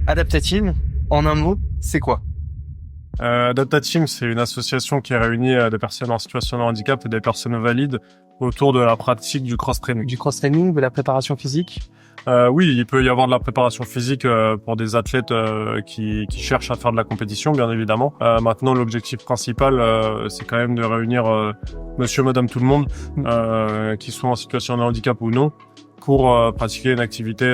Adaptateam, en un mot, c'est quoi? Adaptateam, c'est une association qui réunit des personnes en situation de handicap et des personnes valides autour de la pratique du cross-training. Du cross-training, de la préparation physique? Oui, il peut y avoir de la préparation physique pour des athlètes qui cherchent à faire de la compétition, bien évidemment. Maintenant, l'objectif principal, c'est quand même de réunir monsieur, madame, tout le monde, qui sont en situation de handicap ou non, pour pratiquer une activité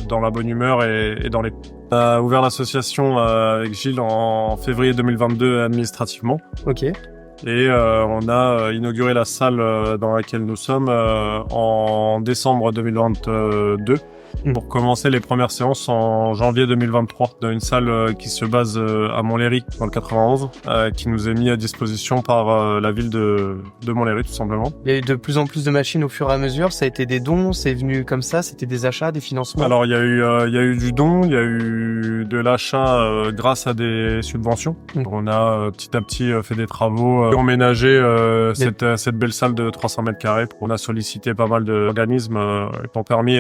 dans la bonne humeur et dans les... On a ouvert l'association avec Gilles en février 2022 administrativement. Ok. Et on a inauguré la salle dans laquelle nous sommes en décembre 2022 pour commencer les premières séances en janvier 2023 dans une salle qui se base à Montlhéry dans le 91 qui nous est mise à disposition par la ville de Montlhéry tout simplement. Il y a eu de plus en plus de machines au fur et à mesure. Ça a été des dons, c'est venu comme ça, c'était des achats, des financements? Alors il y a eu du don, il y a eu de l'achat grâce à des subventions. On a petit à petit fait des travaux, emménagé cette belle salle de 300 mètres carrés. On a sollicité pas mal d'organismes qui ont permis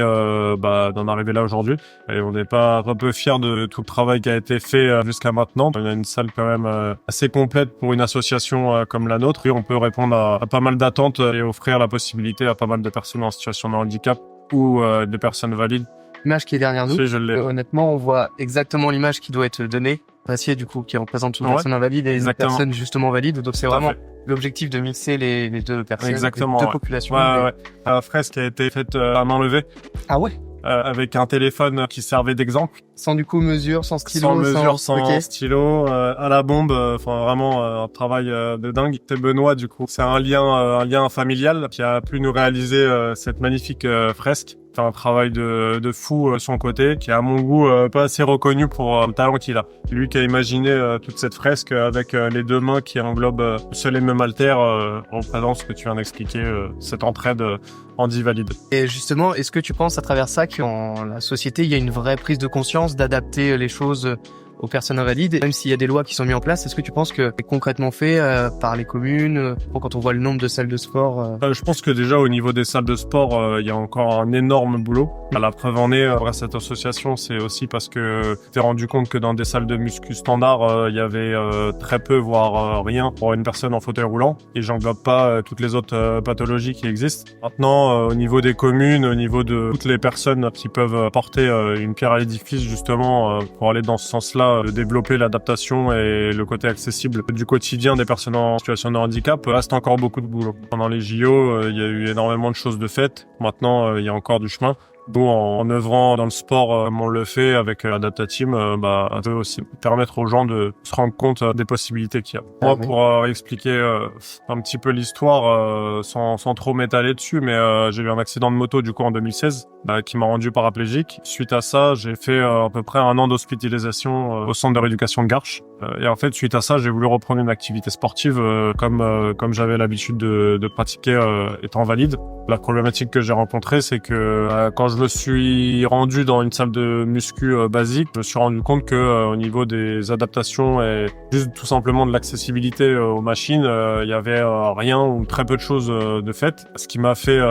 d'en arriver là aujourd'hui. Et on n'est pas un peu fiers de tout le travail qui a été fait jusqu'à maintenant. On a une salle quand même assez complète pour une association comme la nôtre. Et on peut répondre à pas mal d'attentes et offrir la possibilité à pas mal de personnes en situation de handicap ou de personnes valides. L'image qui est derrière nous, Si, je l'ai. honnêtement, on voit exactement l'image qui doit être donnée. Passier, du coup, qui représente une personne invalide et une personne justement valide. Donc c'est vraiment l'objectif de mixer les deux personnes, exactement, les deux populations. La fresque a été faite à main levée. Ah ouais. Avec un téléphone qui servait d'exemple. Sans du coup mesure, sans stylo. Sans stylo, à la bombe. Enfin vraiment un travail de dingue. C'est Benoît du coup. C'est un lien familial qui a pu nous réaliser cette magnifique fresque. C'est un travail de fou de son côté, qui est à mon goût pas assez reconnu pour le talent qu'il a. C'est lui qui a imaginé toute cette fresque avec les deux mains qui englobent seul et même haltère, représentant ce que tu viens d'expliquer, cette entraide handi-valide. Et justement, est-ce que tu penses à travers ça qu'en la société, il y a une vraie prise de conscience d'adapter les choses aux personnes invalides, même s'il y a des lois qui sont mises en place? Est-ce que tu penses que c'est concrètement fait par les communes, quand on voit le nombre de salles de sport Je pense que déjà au niveau des salles de sport, il y a encore un énorme boulot. La preuve en est, grâce à cette association, c'est aussi parce que tu t'es rendu compte que dans des salles de muscu standard, il y avait très peu, voire rien pour une personne en fauteuil roulant. Et j'englobe pas toutes les autres pathologies qui existent. Maintenant, au niveau des communes, au niveau de toutes les personnes qui peuvent porter une pierre à l'édifice justement pour aller dans ce sens-là, de développer l'adaptation et le côté accessible du quotidien des personnes en situation de handicap, reste encore beaucoup de boulot. Pendant les JO, il y a eu énormément de choses de faites. Maintenant, il y a encore du chemin. Bon, en œuvrant dans le sport, comme on le fait avec Adaptateam, on peut aussi permettre aux gens de se rendre compte des possibilités qu'il y a. Moi, pour expliquer un petit peu l'histoire, sans trop m'étaler dessus, mais j'ai eu un accident de moto du coup en 2016 qui m'a rendu paraplégique. Suite à ça, j'ai fait à peu près 1 an d'hospitalisation au centre de rééducation de Garches. Et en fait, suite à ça, j'ai voulu reprendre une activité sportive comme j'avais l'habitude de pratiquer étant valide. La problématique que j'ai rencontrée, c'est que quand je me suis rendu dans une salle de muscu basique, je me suis rendu compte que au niveau des adaptations et juste tout simplement de l'accessibilité aux machines, il y avait rien ou très peu de choses de faites. Ce qui m'a fait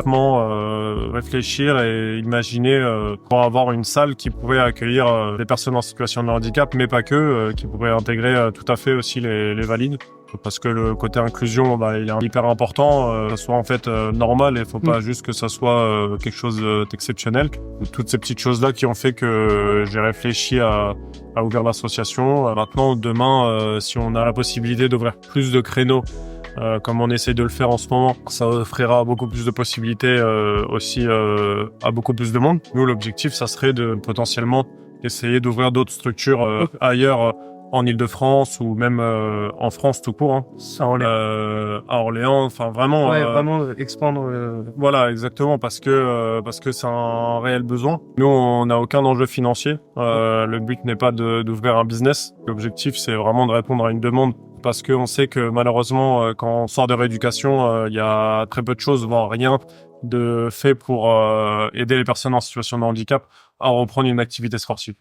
réfléchir et imaginer pour avoir une salle qui pourrait accueillir des personnes en situation de handicap, mais pas que, qui pourrait intégrer tout à fait aussi les valides. Parce que le côté inclusion, il est hyper important, que ça soit en fait normal et faut pas juste que ça soit quelque chose d'exceptionnel. Toutes ces petites choses-là qui ont fait que j'ai réfléchi à ouvrir l'association. Maintenant, demain, si on a la possibilité d'ouvrir plus de créneaux, comme on essaie de le faire en ce moment, ça offrira beaucoup plus de possibilités aussi à beaucoup plus de monde. Nous, l'objectif, ça serait de potentiellement essayer d'ouvrir d'autres structures ailleurs, en Île-de-France ou même en France tout court, à Orléans, enfin vraiment vraiment expandre voilà, exactement, parce que c'est un réel besoin. Nous, on n'a aucun enjeu financier. Le but n'est pas d'ouvrir un business. L'objectif, c'est vraiment de répondre à une demande, parce que on sait que malheureusement, quand on sort de rééducation, il y a très peu de choses, voire rien de fait pour aider les personnes en situation de handicap à reprendre une activité sportive.